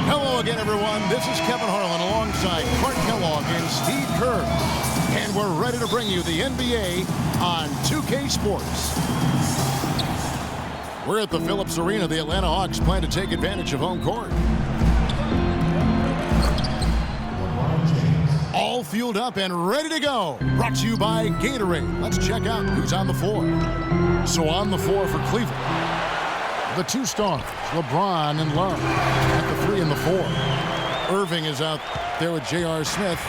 Hello again, everyone. This is Kevin Harlan alongside Clark Kellogg and Steve Kerr. And we're ready to bring you the NBA on 2K Sports. We're at the Phillips Arena. The Atlanta Hawks plan to take advantage of home court. All fueled up and ready to go. Brought to you by Gatorade. Let's check out who's on the floor. So on the floor for Cleveland, the two stars, LeBron and Love at the 3 and the 4. Irving is out there with J.R. Smith,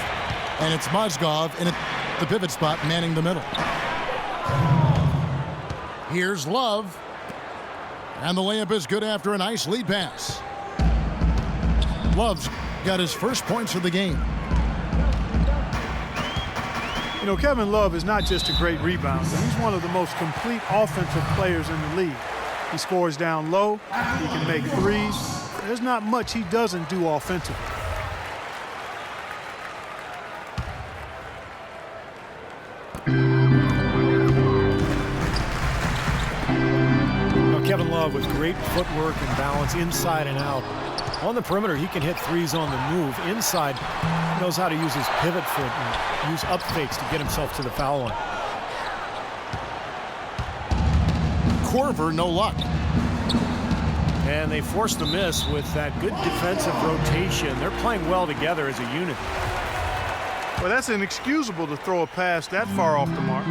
and it's Mozgov in the pivot spot manning the middle. Here's Love, and the layup is good after a nice lead pass. Love's got his first points of the game. You know, Kevin Love is not just a great rebounder. He's one of the most complete offensive players in the league. He scores down low. He can make threes. There's not much he doesn't do offensively. Now, Kevin Love with great footwork and balance inside and out. On the perimeter, he can hit threes on the move. Inside, he knows how to use his pivot foot and use up fakes to get himself to the foul line. Korver, no luck. And they forced the miss with that good defensive rotation. They're playing well together as a unit. Well, that's inexcusable to throw a pass that far off the mark.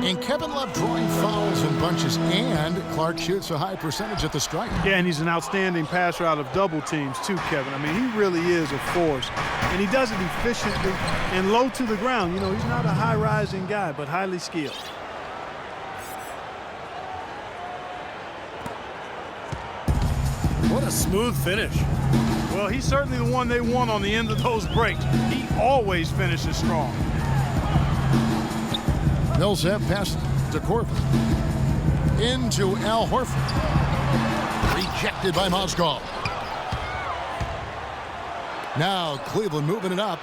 And Kevin Love drawing fouls in bunches, and Clark shoots a high percentage at the stripe. Yeah, and he's an outstanding passer out of double teams too, Kevin. I mean, he really is a force. And he does it efficiently and low to the ground. You know, he's not a high-rising guy, but highly skilled. What a smooth finish. Well, he's certainly the one they want on the end of those breaks. He always finishes strong. Millsap pass to Korver. Into Al Horford. Rejected by Mozgov. Now Cleveland moving it up.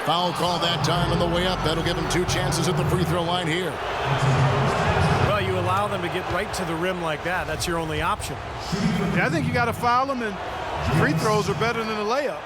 Foul call that time on the way up. That'll give them 2 chances at the free throw line here. Well, you allow them to get right to the rim like that. That's your only option. Yeah, I think you got to foul them, and free throws are better than a layup.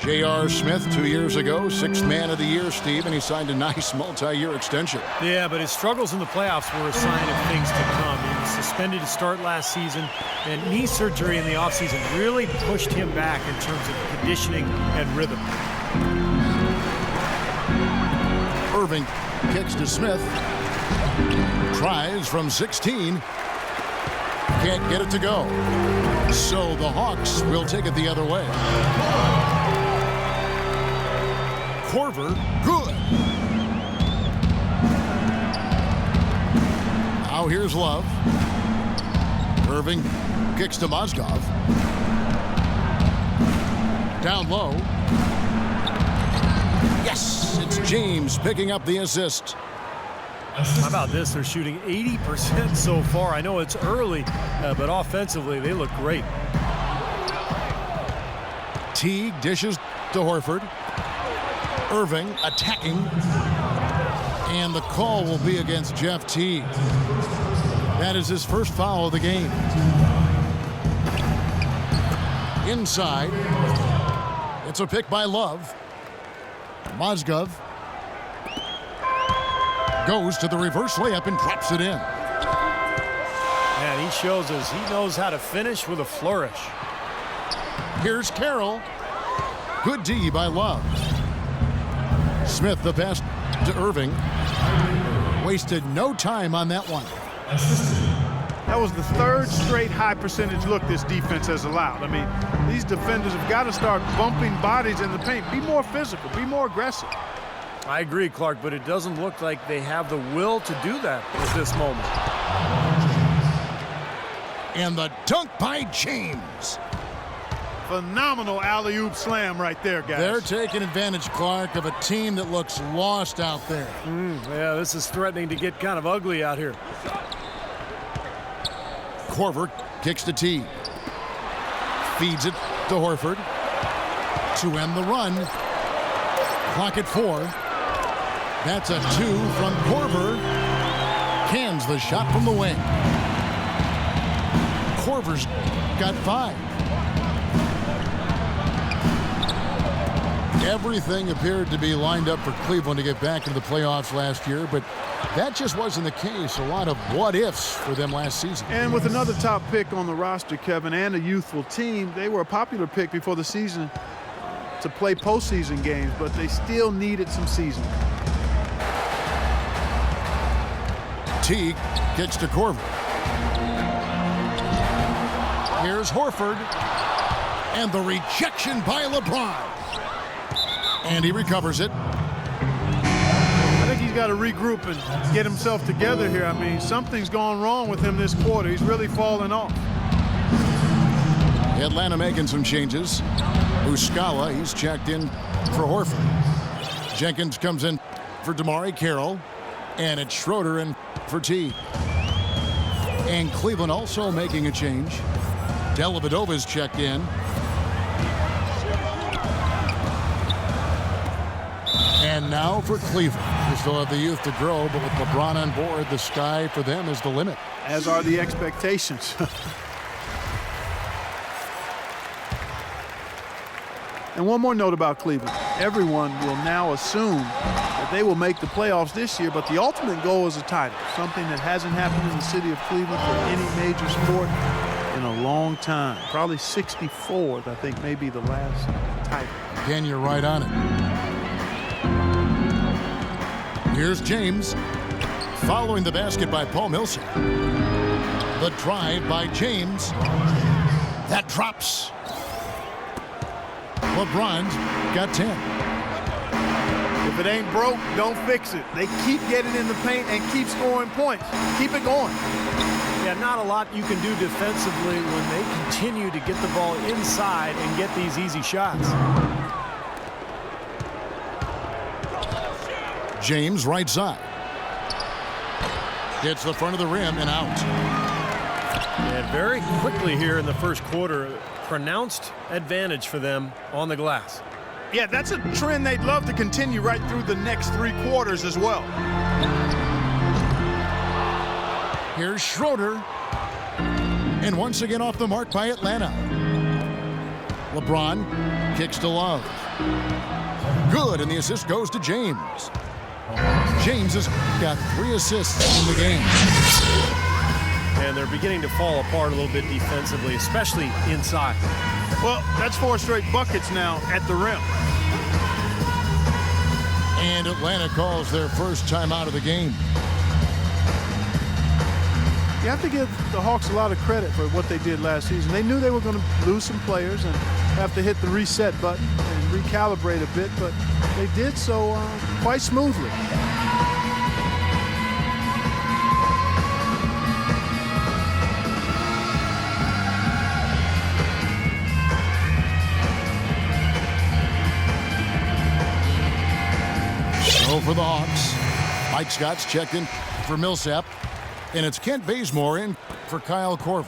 J.R. Smith 2 years ago, 6th man of the year, Steve, and he signed a nice multi-year extension. Yeah, but his struggles in the playoffs were a sign of things to come. He was suspended to start last season, and knee surgery in the offseason really pushed him back in terms of conditioning and rhythm. Irving kicks to Smith. Tries from 16. Can't get it to go. So the Hawks will take it the other way. Korver, good. Now here's Love. Irving kicks to Mozgov. Down low. Yes, it's James picking up the assist. How about this? They're shooting 80% so far. I know it's early, but offensively, they look great. Teague dishes to Horford. Irving attacking. And the call will be against Jeff Teague. That is his first foul of the game. Inside. It's a pick by Love. Mozgov goes to the reverse layup and drops it in. And he shows us he knows how to finish with a flourish. Here's Carroll. Good D by Love. Smith the pass to Irving. Wasted no time on that one. That was the 3rd straight high percentage look this defense has allowed. I mean, these defenders have got to start bumping bodies in the paint. Be more physical, be more aggressive. I agree, Clark, but it doesn't look like they have the will to do that at this moment. And the dunk by James. Phenomenal alley-oop slam right there, guys. They're taking advantage, Clark, of a team that looks lost out there. Yeah, this is threatening to get kind of ugly out here. Korver kicks to T. Feeds it to Horford. To end the run. Clock at 4. That's a 2 from Korver. Cans the shot from the wing. Korver's got 5. Everything appeared to be lined up for Cleveland to get back into the playoffs last year, but that just wasn't the case. A lot of what-ifs for them last season. And with another top pick on the roster, Kevin, and a youthful team, they were a popular pick before the season to play postseason games, but they still needed some seasoning. Teague kicks to Korver. Here's Horford. And the rejection by LeBron. And he recovers it. I think he's got to regroup and get himself together here. I mean, something's gone wrong with him this quarter. He's really fallen off. Atlanta making some changes. Muscala, he's checked in for Horford. Jenkins comes in for DeMarre Carroll. And it's Schroeder in for T. And Cleveland also making a change. Dellavedova's checked in. And now for Cleveland. They still have the youth to grow, but with LeBron on board, the sky for them is the limit. As are the expectations. And one more note about Cleveland. Everyone will now assume that they will make the playoffs this year, but the ultimate goal is a title, something that hasn't happened in the city of Cleveland for any major sport in a long time. Probably 64th, I think, may be the last title. Again, you're right on it. Here's James. Following the basket by Paul Millsap. The drive by James. That drops. LeBron's got 10. If it ain't broke, don't fix it. They keep getting in the paint and keep scoring points. Keep it going. Yeah, not a lot you can do defensively when they continue to get the ball inside and get these easy shots. James right side. Hits the front of the rim and out. And very quickly here in the first quarter, pronounced advantage for them on the glass. Yeah, that's a trend they'd love to continue right through the next 3 quarters as well. Here's Schroeder. And once again off the mark by Atlanta. LeBron kicks to Love. Good, and the assist goes to James. James has got 3 assists in the game. And they're beginning to fall apart a little bit defensively, especially inside. Well, that's 4 straight buckets now at the rim. And Atlanta calls their first timeout of the game. You have to give the Hawks a lot of credit for what they did last season. They knew they were going to lose some players and have to hit the reset button and recalibrate a bit, but they did so quite smoothly. So for the Hawks, Mike Scott's checked in for Millsap, and it's Kent Bazemore in for Kyle Korver.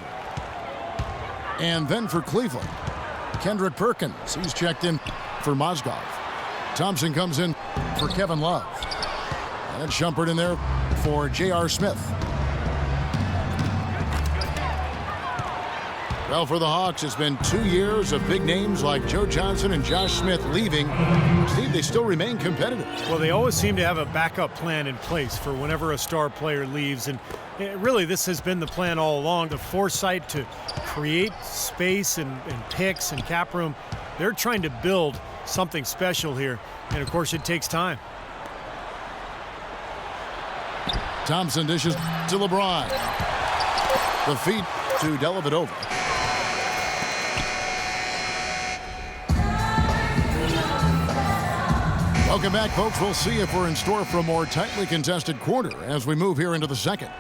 And then for Cleveland, Kendrick Perkins, he's checked in for Mozgov. Thompson comes in for Kevin Love. And it's Shumpert in there for J.R. Smith. Well, for the Hawks, it's been 2 years of big names like Joe Johnson and Josh Smith leaving. Steve, they still remain competitive. Well, they always seem to have a backup plan in place for whenever a star player leaves. And really, this has been the plan all along. The foresight to create space and picks and cap room. They're trying to build something special here. And, of course, it takes time. Thompson dishes to LeBron. The feed to Dellavedova. Welcome back, folks. We'll see if we're in store for a more tightly contested quarter as we move here into the second.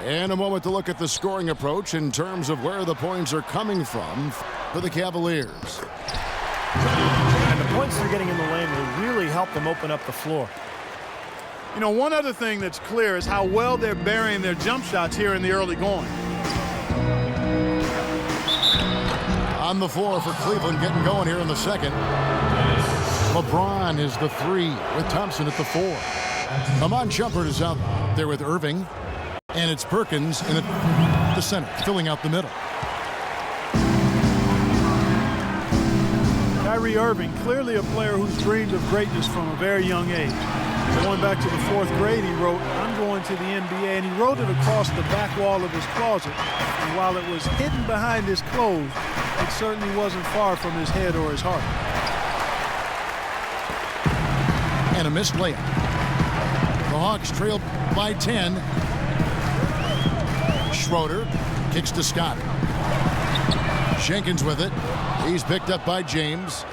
And a moment to look at the scoring approach in terms of where the points are coming from for the Cavaliers. And the points they're getting in the lane will really help them open up the floor. You know, one other thing that's clear is how well they're burying their jump shots here in the early going. On the floor for Cleveland, getting going here in the second. LeBron is the 3 with Thompson at the 4. Amon Shumpert is out there with Irving. And it's Perkins in the center, filling out the middle. Kyrie Irving, clearly a player who's dreamed of greatness from a very young age. Going back to the 4th grade, he wrote, "I'm going to the NBA," and he wrote it across the back wall of his closet. And while it was hidden behind his clothes, it certainly wasn't far from his head or his heart. And a missed layup. The Hawks trail by 10. Schroeder kicks to Scott. Jenkins with it. He's picked up by James.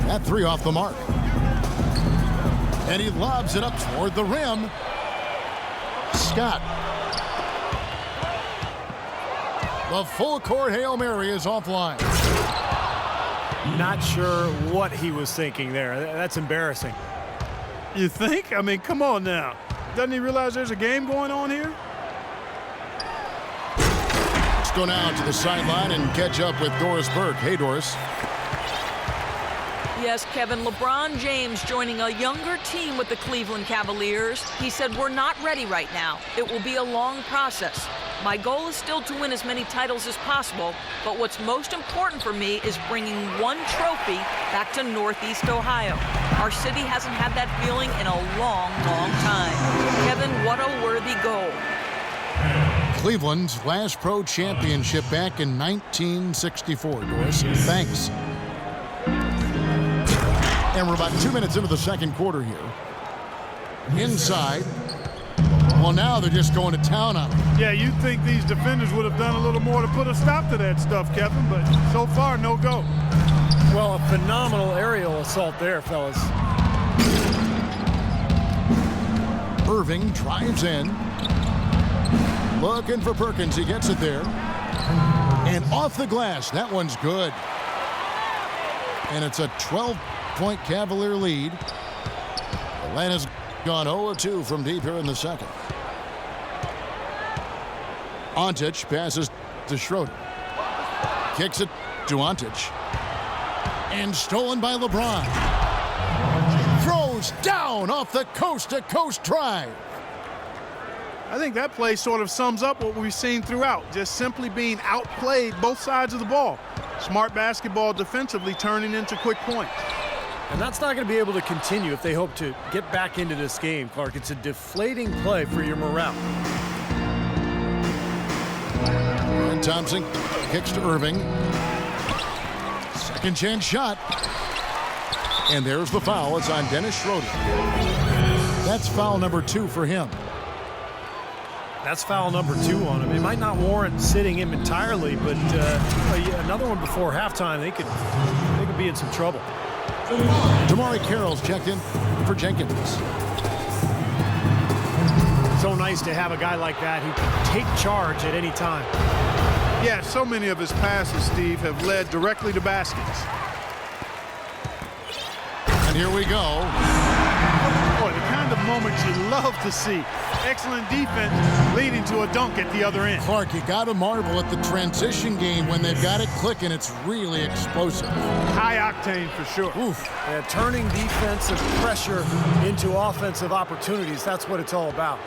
That 3 off the mark. And he lobs it up toward the rim. Scott. The full court Hail Mary is offline. Not sure what he was thinking there. That's embarrassing. You think? I mean, come on now. Doesn't he realize there's a game going on here? Let's go now to the sideline and catch up with Doris Burke. Hey, Doris. Yes, Kevin, LeBron James joining a younger team with the Cleveland Cavaliers. He said, "We're not ready right now. It will be a long process. My goal is still to win as many titles as possible, but what's most important for me is bringing one trophy back to Northeast Ohio. Our city hasn't had that feeling in a long, long time." Kevin, what a worthy goal. Cleveland's last pro championship back in 1964, Doris. Thanks. And we're about 2 minutes into the second quarter here. Inside. Well, now they're just going to town on it. Yeah, you'd think these defenders would have done a little more to put a stop to that stuff, Kevin, but so far, no go. Well, a phenomenal aerial assault there, fellas. Irving drives in. Looking for Perkins. He gets it there. And off the glass. That one's good. And it's a 12-point Cavalier lead. Atlanta's gone 0-2 from deep here in the second. Ontic passes to Schroeder. Kicks it to Ontic. And stolen by LeBron. Throws down off the coast-to-coast drive. I think that play sort of sums up what we've seen throughout, just simply being outplayed both sides of the ball. Smart basketball defensively turning into quick points. And that's not going to be able to continue if they hope to get back into this game, Clark. It's a deflating play for your morale. And Thompson kicks to Irving. Second chance shot. And there's the foul. It's on Dennis Schroeder. That's foul number 2 for him. That's foul number 2 on him. It might not warrant sitting him entirely, but another one before halftime, they could be in some trouble. Damari Carroll's checked in for Jenkins. So nice to have a guy like that who can take charge at any time. Yeah, so many of his passes, Steve, have led directly to baskets. And here we go. Boy, the kind of moments you love to see. Excellent defense leading to a dunk at the other end. Clark, you got to marvel at the transition game when they've got it clicking. It's really explosive. High octane for sure. Oof. Turning defensive pressure into offensive opportunities, that's what it's all about.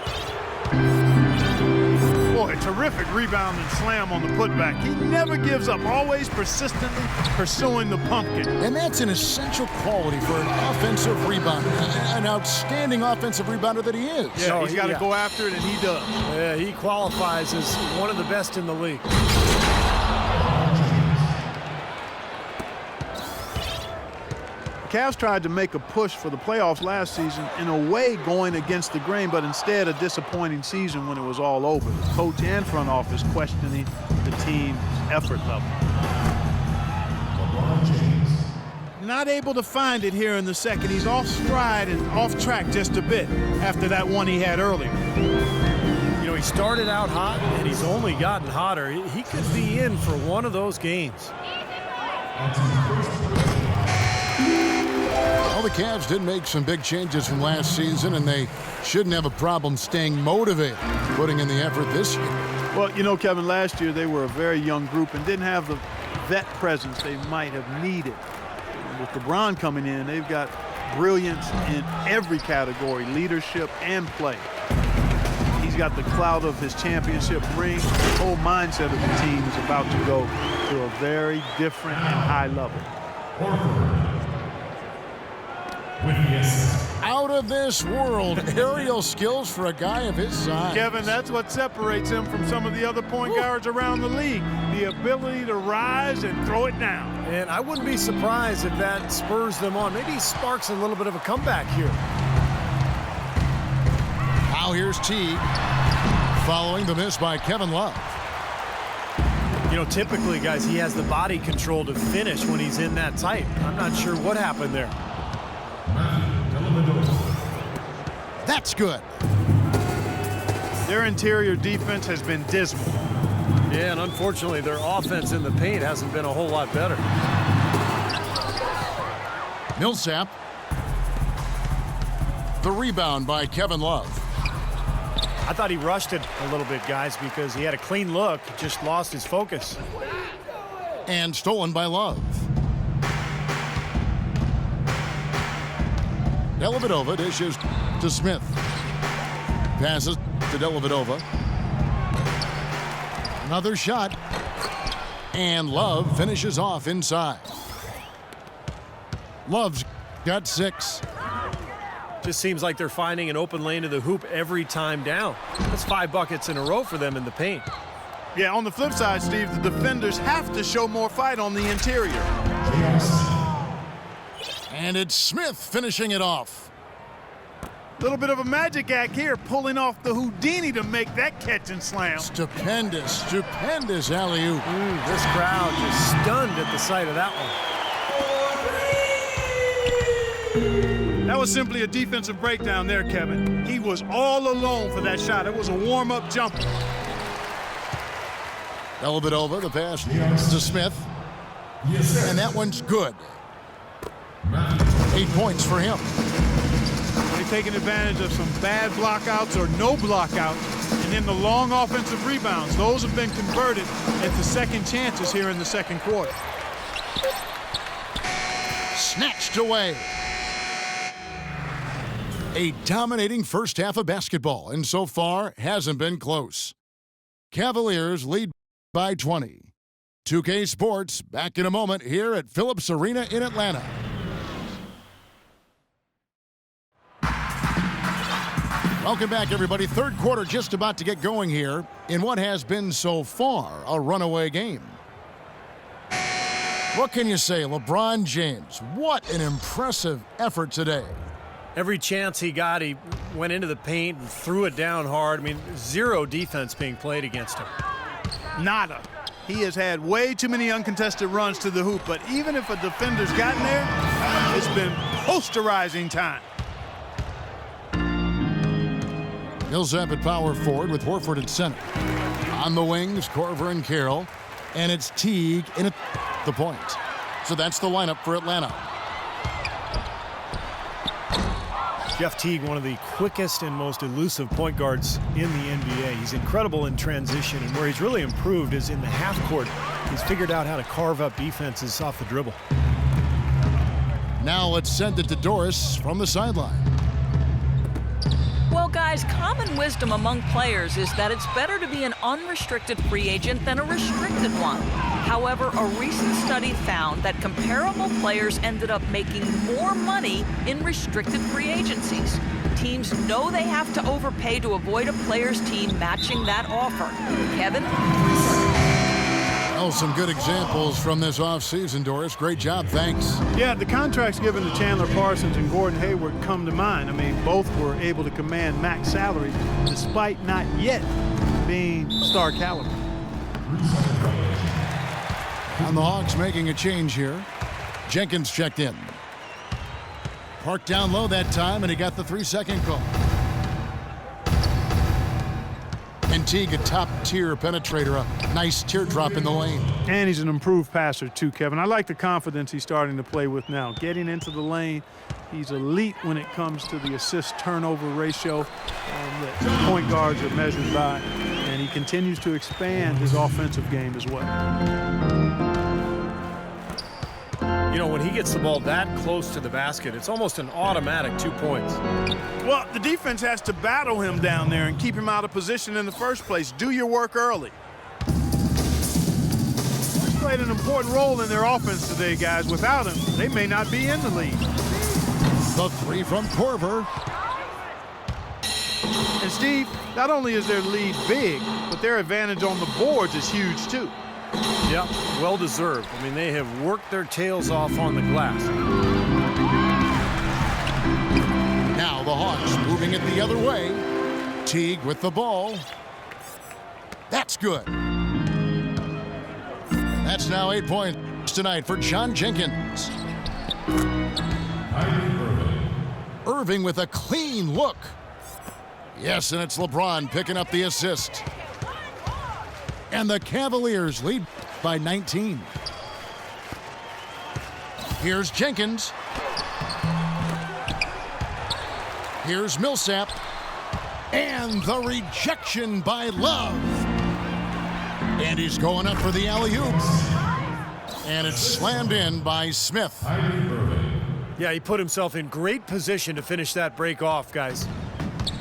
Boy, terrific rebound and slam on the putback. He never gives up, always persistently pursuing the pumpkin. And that's an essential quality for an offensive rebounder, an outstanding offensive rebounder that he is. Yeah, he's got to go after it, and he does. Yeah, he qualifies as one of the best in the league. The Cavs tried to make a push for the playoffs last season, in a way going against the grain, but instead a disappointing season when it was all over. The coach and front office questioning the team's effort level. Not able to find it here in the second. He's off stride and off track just a bit after that one he had earlier. You know, he started out hot, and he's only gotten hotter. He could be in for one of those games. Well, the Cavs did make some big changes from last season, and they shouldn't have a problem staying motivated, putting in the effort this year. Well, you know, Kevin, last year they were a very young group and didn't have the vet presence they might have needed. with LeBron coming in, they've got brilliance in every category, leadership and play. He's got the clout of his championship ring. The whole mindset of the team is about to go to a very different and high level. Out of this world aerial skills for a guy of his size. Kevin, that's what separates him from some of the other point guards around the league. The ability to rise and throw it down. And I wouldn't be surprised if that spurs them on. Maybe he sparks a little bit of a comeback here. Now here's Teague following the miss by Kevin Love. You know, typically, guys, he has the body control to finish when he's in that tight. I'm not sure what happened there. That's good. Their interior defense has been dismal. Yeah, and unfortunately, their offense in the paint hasn't been a whole lot better. Millsap. The rebound by Kevin Love. I thought he rushed it a little bit, guys, because he had a clean look, just lost his focus. And stolen by Love. Dellavedova dishes to Smith. Passes to Dellavedova. Another shot. And Love finishes off inside. Love's got 6. Just seems like they're finding an open lane to the hoop every time down. That's 5 buckets in a row for them in the paint. Yeah, on the flip side, Steve, the defenders have to show more fight on the interior. And it's Smith finishing it off. A little bit of a magic act here, pulling off the Houdini to make that catch and slam. Stupendous alley-oop. This crowd just stunned at the sight of that one. That was simply a defensive breakdown there, Kevin. He was all alone for that shot. It was a warm-up jumper. Dellavedova, the pass to Smith. And that one's good. 8 points for him. They're taking advantage of some bad blockouts or no blockouts, and then the long offensive rebounds. Those have been converted into second chances here in the second quarter. Snatched away. A dominating first half of basketball, and so far hasn't been close. Cavaliers lead by 20. 2K Sports back in a moment here at Phillips Arena in Atlanta. Welcome back, everybody. Third quarter just about to get going here in what has been so far a runaway game. What can you say, LeBron James? What an impressive effort today. Every chance he got, he went into the paint and threw it down hard. I mean, zero defense being played against him. Nada. He has had way too many uncontested runs to the hoop, but even if a defender's gotten there, it's been posterizing time. Millsap at power forward with Horford at center. On the wings, Korver and Carroll. And it's Teague in at the point. So that's the lineup for Atlanta. Jeff Teague, one of the quickest and most elusive point guards in the NBA. He's incredible in transition, and where he's really improved is in the half court. He's figured out how to carve up defenses off the dribble. Now let's send it to Doris from the sideline. Well, guys, common wisdom among players is that it's better to be an unrestricted free agent than a restricted one. However, a recent study found that comparable players ended up making more money in restricted free agencies. Teams know they have to overpay to avoid a player's team matching that offer. Kevin? Oh, some good examples from this offseason, Doris. Great job. Thanks. Yeah, the contracts given to Chandler Parsons and Gordon Hayward come to mind. I mean, both were able to command max salaries despite not yet being star caliber. And the Hawks making a change here. Jenkins checked in. Parked down low that time, and he got the 3-second call. And Teague, a top-tier penetrator, a nice teardrop in the lane. And he's an improved passer, too, Kevin. I like the confidence he's starting to play with now. Getting into the lane, he's elite when it comes to the assist-turnover ratio that point guards are measured by. And he continues to expand his offensive game as well. You You know, when he gets the ball that close to the basket, it's almost an automatic 2 points. Well, the defense has to battle him down there and keep him out of position in the first place. Do your work early. He's played an important role in their offense today, guys. Without him, they may not be in the lead. The three from Korver. And Steve, not only is their lead big, but their advantage on the boards is huge too. Yeah, well deserved. I mean, they have worked their tails off on the glass. Now the Hawks moving it the other way. Teague with the ball. That's good. That's now 8 points tonight for John Jenkins. Irving with a clean look. Yes, and it's LeBron picking up the assist. And the Cavaliers lead by 19. Here's Jenkins. Here's Millsap. And the rejection by Love. And he's going up for the alley-oop. And it's slammed in by Smith. Yeah, he put himself in great position to finish that break off, guys.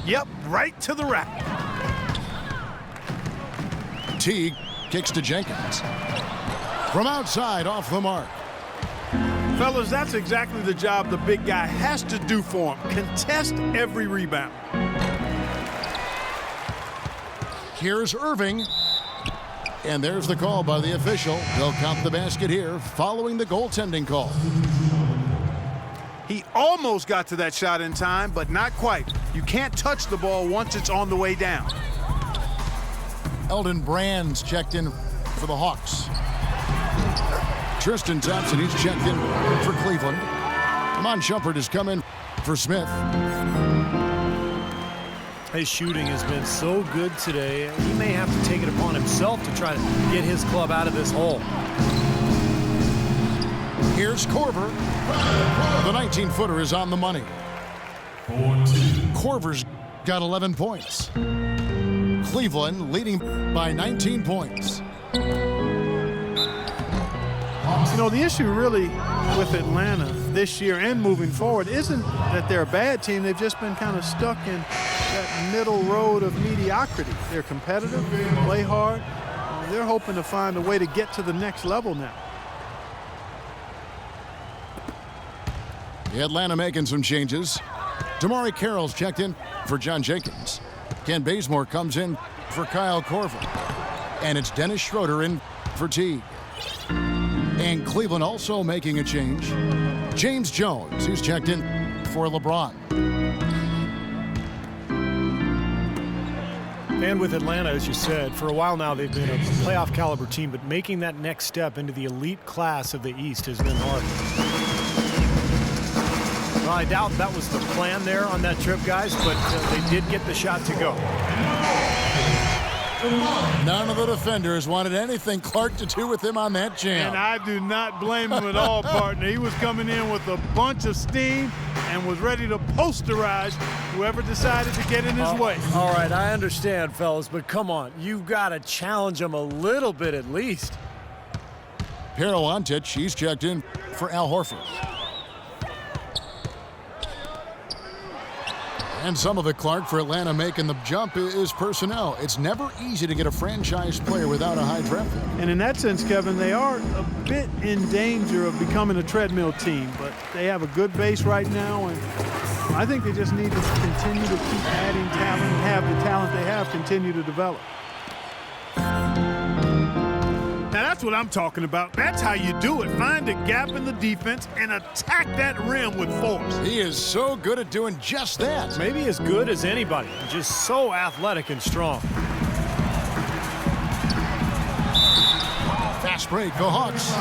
Yep, right to the rack. Teague kicks to Jenkins. From outside, off the mark. Fellas, that's exactly the job the big guy has to do for him. Contest every rebound. Here's Irving. And there's the call by the official. They'll count the basket here following the goaltending call. He almost got to that shot in time, but not quite. You can't touch the ball once it's on the way down. Eldon Brand's checked in for the Hawks. Tristan Thompson, he's checked in for Cleveland. Amon Shumpert has come in for Smith. His shooting has been so good today, he may have to take it upon himself to try to get his club out of this hole. Here's Korver. The 19-footer is on the money. Korver's got 11 points. Cleveland leading by 19 points. You know, the issue really with Atlanta this year and moving forward isn't that they're a bad team. They've just been kind of stuck in that middle road of mediocrity. They're competitive, they play hard. They're hoping to find a way to get to the next level now. Atlanta making some changes. Damari Carroll's checked in for John Jenkins. Ken Bazemore comes in for Kyle Korver. And it's Dennis Schroeder in for Teague. And Cleveland also making a change. James Jones, he's checked in for LeBron. And with Atlanta, as you said, for a while now they've been a playoff caliber team, but making that next step into the elite class of the East has been hard. Well, I doubt that was the plan there on that trip, guys, but they did get the shot to go. None of the defenders wanted anything Clark to do with him on that jam. And I do not blame him at all, partner. He was coming in with a bunch of steam and was ready to posterize whoever decided to get in his way. All right, I understand, fellas, but come on. You've got to challenge him a little bit at least. Pero Antic, he's checked in for Al Horford. And some of it, Clark, for Atlanta making the jump is personnel. It's never easy to get a franchise player without a high draft pick. And in that sense, Kevin, they are a bit in danger of becoming a treadmill team, but they have a good base right now, and I think they just need to continue to keep adding talent and have the talent they have continue to develop. Now that's what I'm talking about. That's how you do it. Find a gap in the defense and attack that rim with force. He is so good at doing just that. Maybe as good as anybody. Just so athletic and strong. Fast break, the Hawks.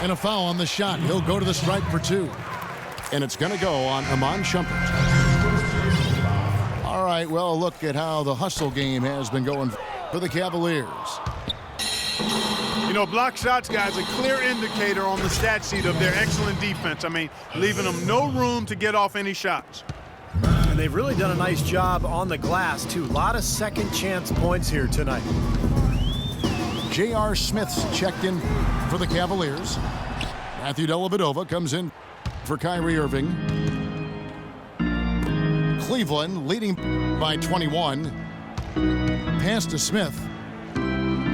And a foul on the shot. He'll go to the stripe for two. And it's going to go on Amon Shumpert. All right, well, look at how the hustle game has been going for the Cavaliers. You know, block shots, guys, a clear indicator on the stat sheet of their excellent defense. I mean, leaving them no room to get off any shots. And they've really done a nice job on the glass, too. A lot of second chance points here tonight. J.R. Smith's checked in for the Cavaliers. Matthew Dellavedova comes in for Kyrie Irving. Cleveland leading by 21. Pass to Smith.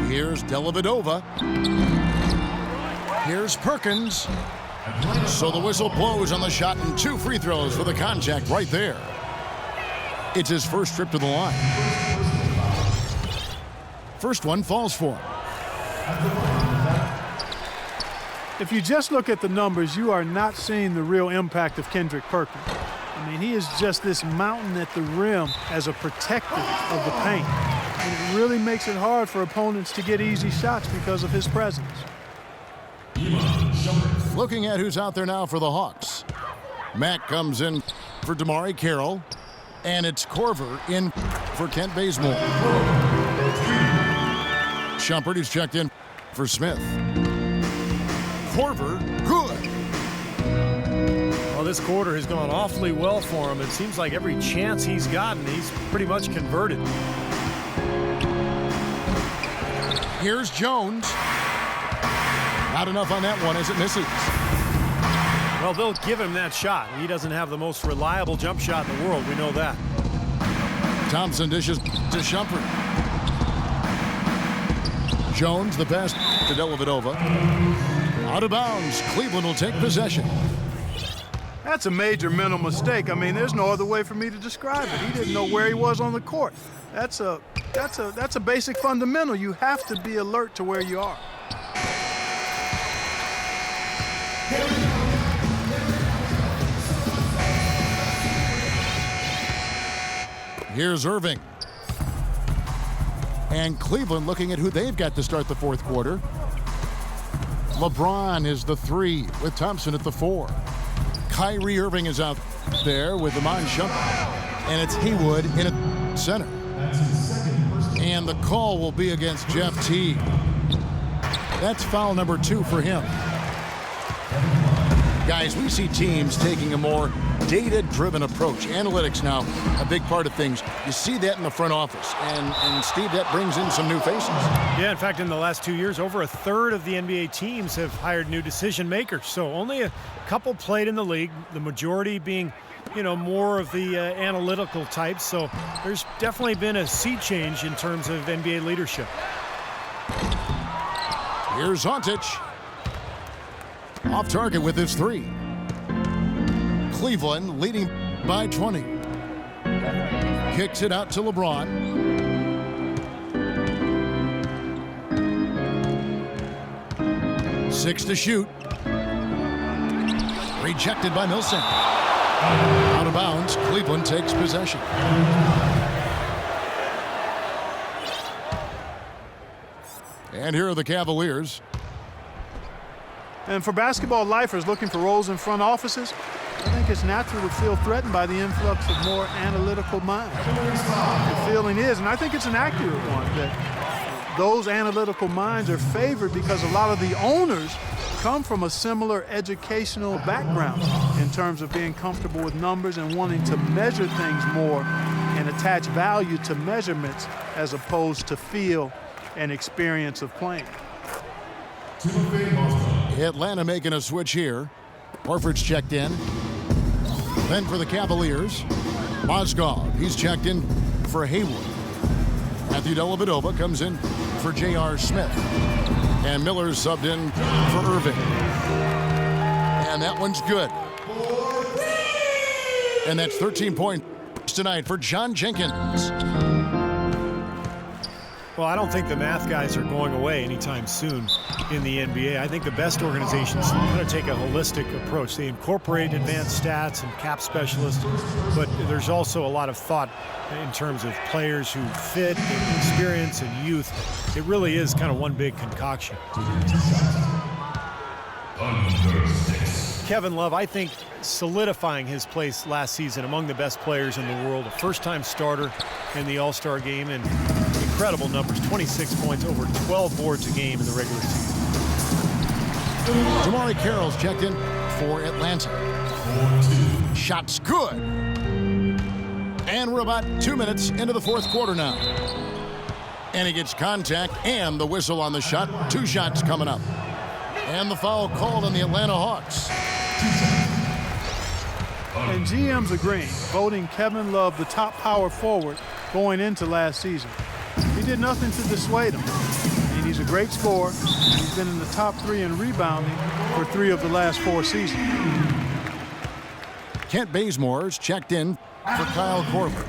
Here's Dellavedova. Here's Perkins. So the whistle blows on the shot and 2 free throws for the contact right there. It's his first trip to the line. First one falls for him. If you just look at the numbers, you are not seeing the real impact of Kendrick Perkins. I mean, he is just this mountain at the rim as a protector of the paint. And it really makes it hard for opponents to get easy shots because of his presence. Looking at who's out there now for the Hawks. Mack comes in for DeMarre Carroll. And it's Korver in for Kent Bazemore. Shumpert is checked in for Smith. Korver, good. Well, this quarter has gone awfully well for him. It seems like every chance he's gotten, he's pretty much converted. Here's Jones. Not enough on that one as it misses. Well, they'll give him that shot. He doesn't have the most reliable jump shot in the world. We know that. Thompson dishes to Shumpert. Jones, the pass to Dellavedova. Out of bounds. Cleveland will take possession. That's a major mental mistake. I mean, there's no other way for me to describe it. He didn't know where he was on the court. That's a basic fundamental. You have to be alert to where you are. Here's Irving. And Cleveland looking at who they've got to start the fourth quarter. LeBron is the 3 with Thompson at the 4. Kyrie Irving is out there with Iman Shumpert. And it's Haywood in at center. And the call will be against Jeff Teague. That's foul number 2 for him. Guys, we see teams taking a more data-driven approach. Analytics now, a big part of things. You see that in the front office. And Steve, that brings in some new faces. Yeah, in fact, in the last 2 years, over a third of the NBA teams have hired new decision makers. So only a couple played in the league, the majority being, more of the analytical types. So there's definitely been a sea change in terms of NBA leadership. Here's Hontic. Off target with his 3. Cleveland leading by 20. Kicks it out to LeBron. Six to shoot. Rejected by Millsap. Out of bounds. Cleveland takes possession. And here are the Cavaliers. And for basketball lifers looking for roles in front offices, I think it's natural to feel threatened by the influx of more analytical minds. The feeling is, and I think it's an accurate one, that those analytical minds are favored because a lot of the owners come from a similar educational background in terms of being comfortable with numbers and wanting to measure things more and attach value to measurements as opposed to feel and experience of playing. Atlanta making a switch here. Horford's checked in. Then for the Cavaliers, Mozgov. He's checked in for Haywood. Matthew Dellavedova comes in for J.R. Smith. And Miller's subbed in for Irving. And that one's good. And that's 13 points tonight for John Jenkins. Well, I don't think the math guys are going away anytime soon in the NBA. I think the best organizations are going to take a holistic approach. They incorporate advanced stats and cap specialists, but there's also a lot of thought in terms of players who fit and experience and youth. It really is kind of one big concoction. Kevin Love, I think, solidifying his place last season among the best players in the world. A first-time starter in the All-Star game, and incredible numbers, 26 points, over 12 boards a game in the regular season. DeMarre Carroll's checked in for Atlanta. Shot's good. And we're about 2 minutes into the fourth quarter now. And he gets contact and the whistle on the shot. 2 shots coming up. And the foul called on the Atlanta Hawks. And GM's agreeing, voting Kevin Love the top power forward going into last season. He did nothing to dissuade him. I mean, he's a great scorer. He's been in the top 3 in rebounding for 3 of the last 4 seasons. Kent Bazemore's checked in for Kyle Korver.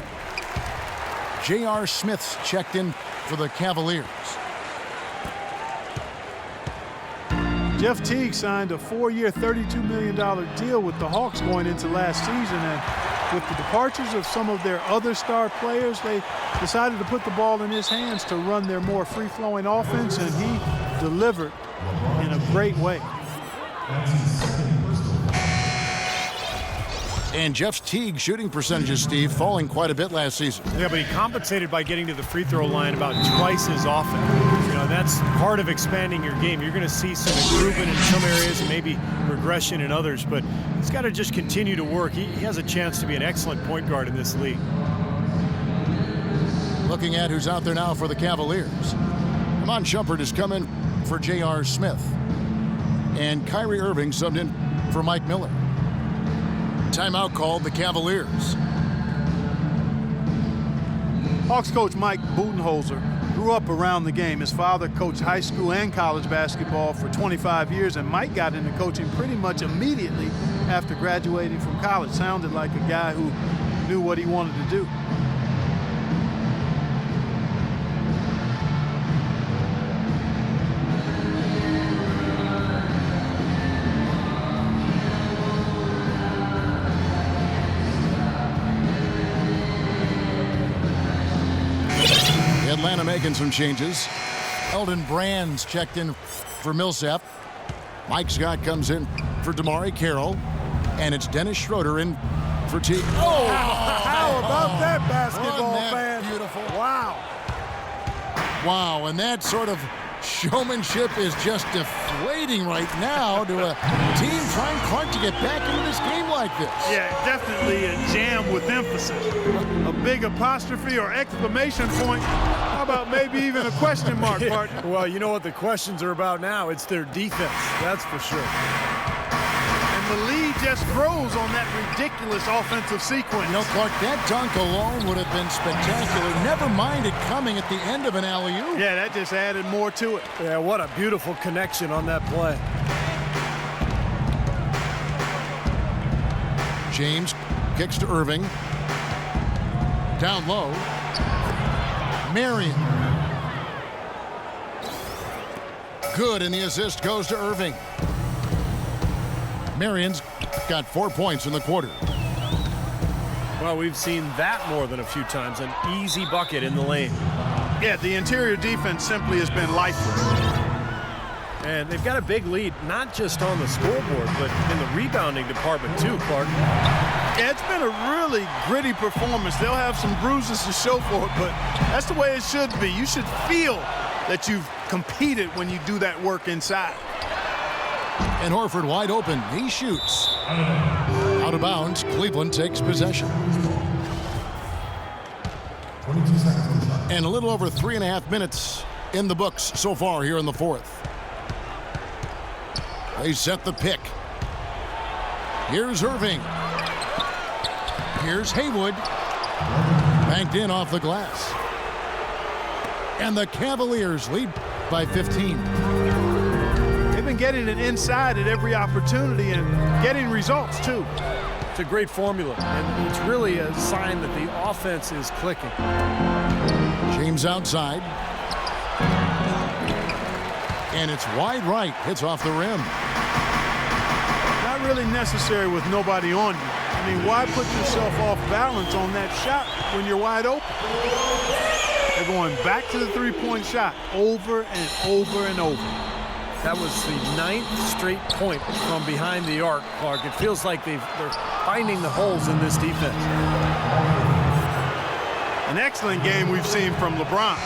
J.R. Smith's checked in for the Cavaliers. Jeff Teague signed a 4-year, $32 million deal with the Hawks going into last season, and with the departures of some of their other star players, they decided to put the ball in his hands to run their more free-flowing offense, and he delivered in a great way. And Jeff Teague's shooting percentages, Steve, falling quite a bit last season. Yeah, but he compensated by getting to the free throw line about twice as often. You know, that's part of expanding your game. You're going to see some improvement in some areas and maybe regression in others, but he's got to just continue to work. He has a chance to be an excellent point guard in this league. Looking at who's out there now for the Cavaliers. Amon Shumpert has come in for J.R. Smith. And Kyrie Irving subbed in for Mike Miller. Timeout called the Cavaliers. Hawks coach Mike Budenholzer grew up around the game. His father coached high school and college basketball for 25 years, and Mike got into coaching pretty much immediately after graduating from college. Sounded like a guy who knew what he wanted to do. Atlanta making some changes. Eldon Brand's checked in for Millsap. Mike Scott comes in for Damari Carroll. And it's Dennis Schroeder in for Teague. Oh! How about that basketball, fan? Beautiful. Wow. Wow, and that sort of showmanship is just deflating right now to a team trying hard to get back into this game like this. Yeah, definitely a jam with emphasis. A big apostrophe or exclamation point. How about maybe even a question mark, partner? Well, you know what the questions are about now. It's their defense, that's for sure. And the lead just grows on that ridiculous offensive sequence. You know, Clark, that dunk alone would have been spectacular. Never mind it coming at the end of an alley-oop. Yeah, that just added more to it. Yeah, what a beautiful connection on that play. James kicks to Irving. Down low. Marion. Good, and the assist goes to Irving. Marion's got 4 points in the quarter. Well, we've seen that more than a few times. An easy bucket in the lane. Yeah, the interior defense simply has been lifeless. And they've got a big lead, not just on the scoreboard, but in the rebounding department too, Clark. Yeah, it's been a really gritty performance. They'll have some bruises to show for it, but that's the way it should be. You should feel that you've competed when you do that work inside. And Horford wide open. He shoots. Out of bounds. Cleveland takes possession. And a little over 3.5 minutes in the books so far here in the fourth. They set the pick. Here's Irving. Here's Haywood. Banked in off the glass. And the Cavaliers lead by 15. They've been getting it inside at every opportunity and getting results, too. It's a great formula, and it's really a sign that the offense is clicking. James outside. And it's wide right. Hits off the rim. Not really necessary with nobody on you. I mean, why put yourself off balance on that shot when you're wide open? They're going back to the three-point shot over and over and over. That was the 9th straight point from behind the arc, Clark. It feels like they're finding the holes in this defense. An excellent game we've seen from LeBron.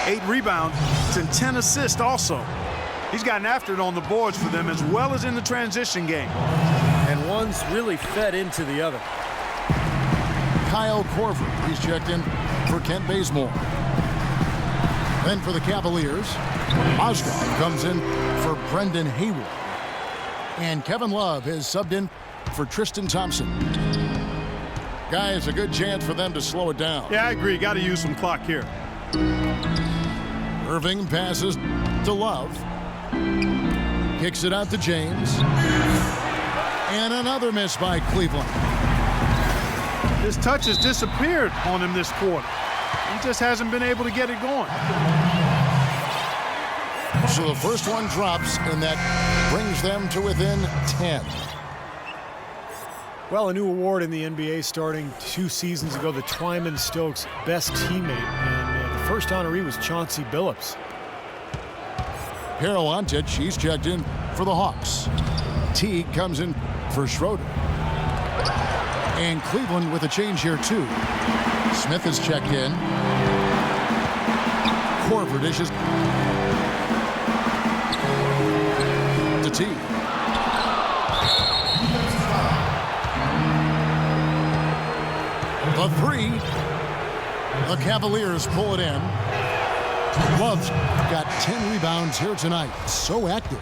8 rebounds and 10 assists also. He's gotten after it on the boards for them as well as in the transition game. And one's really fed into the other. Kyle Korver. He's checked in for Kent Bazemore. Then for the Cavaliers, Mozgov comes in for Brendan Hayward. And Kevin Love is subbed in for Tristan Thompson. Guys, a good chance for them to slow it down. Yeah, I agree. Got to use some clock here. Irving passes to Love. Kicks it out to James. And another miss by Cleveland. His touch has disappeared on him this quarter. He just hasn't been able to get it going. So the first one drops, and that brings them to within 10. Well, a new award in the NBA starting 2 seasons ago, the Twyman Stokes Best Teammate. And the first honoree was Chauncey Billups. Perolantic, he's checked in for the Hawks. Teague comes in for Schroeder. And Cleveland with a change here, too. Smith is checked in. Korver dishes to Teague. The three. The Cavaliers pull it in. Love's got 10 rebounds here tonight. So active.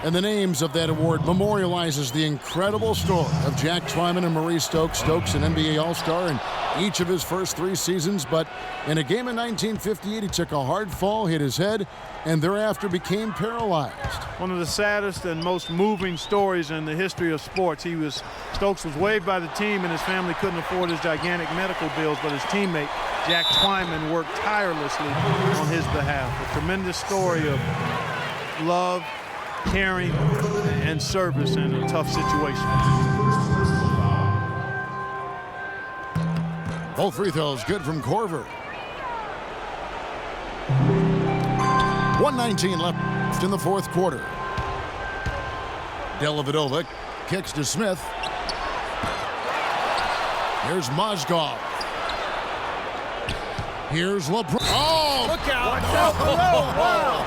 And the names of that award memorializes the incredible story of Jack Twyman and Maurice Stokes. Stokes, an NBA All-Star in each of his first 3 seasons, but in a game in 1958, he took a hard fall, hit his head, and thereafter became paralyzed. One of the saddest and most moving stories in the history of sports. Stokes was waived by the team, and his family couldn't afford his gigantic medical bills, but his teammate, Jack Twyman, worked tirelessly on his behalf. A tremendous story of love, caring, and service in a tough situation. Both free throws good from Korver. 1:19 left in the fourth quarter. Dellavedova kicks to Smith. Here's Mozgov. Here's LeBron. Oh! Look out! Watch out below! Wow!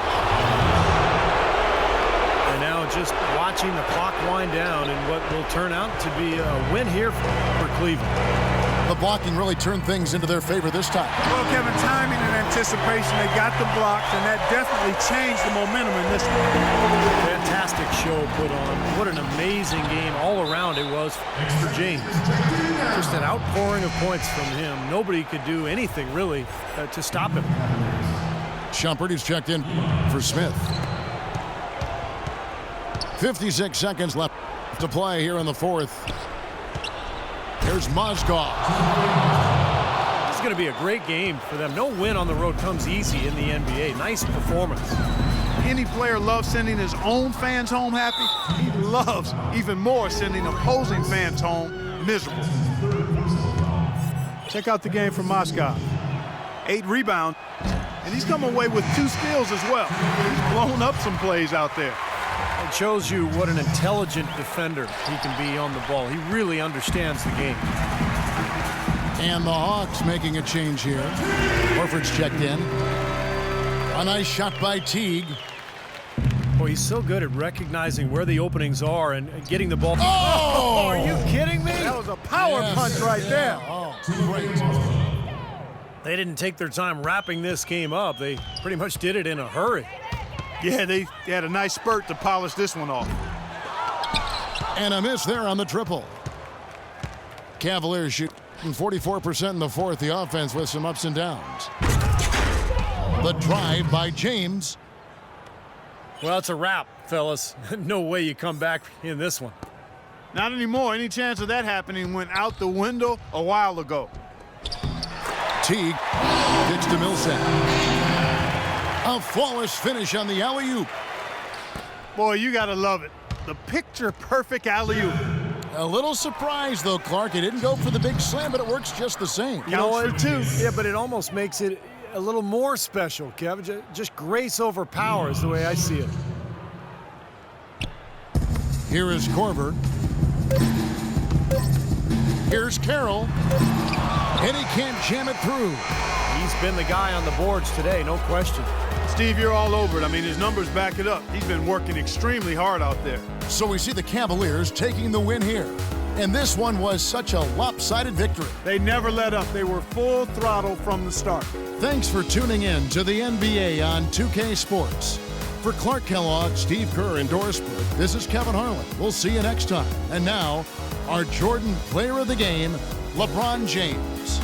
And now just watching the clock wind down and what will turn out to be a win here for Cleveland. The blocking really turned things into their favor this time. Well, Kevin, timing and anticipation, they got the blocks, and that definitely changed the momentum in this one. Fantastic show put on. What an amazing game all around it was for James. Just an outpouring of points from him. Nobody could do anything really to stop him. Shumpert is checked in for Smith. 56 seconds left to play here in the fourth. Here's Mozgov. This is going to be a great game for them. No win on the road comes easy in the NBA. Nice performance. Any player loves sending his own fans home happy. He loves even more sending opposing fans home miserable. Check out the game from Mozgov. 8 rebounds, and he's come away with 2 steals as well. He's blown up some plays out there. It shows you what an intelligent defender he can be on the ball. He really understands the game. And the Hawks making a change here. Horford's checked in. A nice shot by Teague. Boy, he's so good at recognizing where the openings are and getting the ball. Oh! Are you kidding me? That was a power punch right there. Oh, great. They didn't take their time wrapping this game up. They pretty much did it in a hurry. Yeah, they had a nice spurt to polish this one off. And a miss there on the triple. Cavaliers shooting 44% in the fourth. The offense with some ups and downs. The drive by James. Well, it's a wrap, fellas. No way you come back in this one. Not anymore. Any chance of that happening went out the window a while ago. Teague gets to Millsap. A flawless finish on the alley-oop. Boy, you got to love it. The picture-perfect alley-oop. A little surprised, though, Clark. It didn't go for the big slam, but it works just the same. You know what? Counts for 2. Yeah, but it almost makes it a little more special, Kevin. Just grace over power is the way I see it. Here is Korver. Here's Carroll. And he can't jam it through. He's been the guy on the boards today, no question. Steve, you're all over it. I mean, his numbers back it up. He's been working extremely hard out there. So we see the Cavaliers taking the win here. And this one was such a lopsided victory. They never let up. They were full throttle from the start. Thanks for tuning in to the NBA on 2K Sports. For Clark Kellogg, Steve Kerr, and Doris Burke, this is Kevin Harlan. We'll see you next time. And now, our Jordan Player of the Game, LeBron James.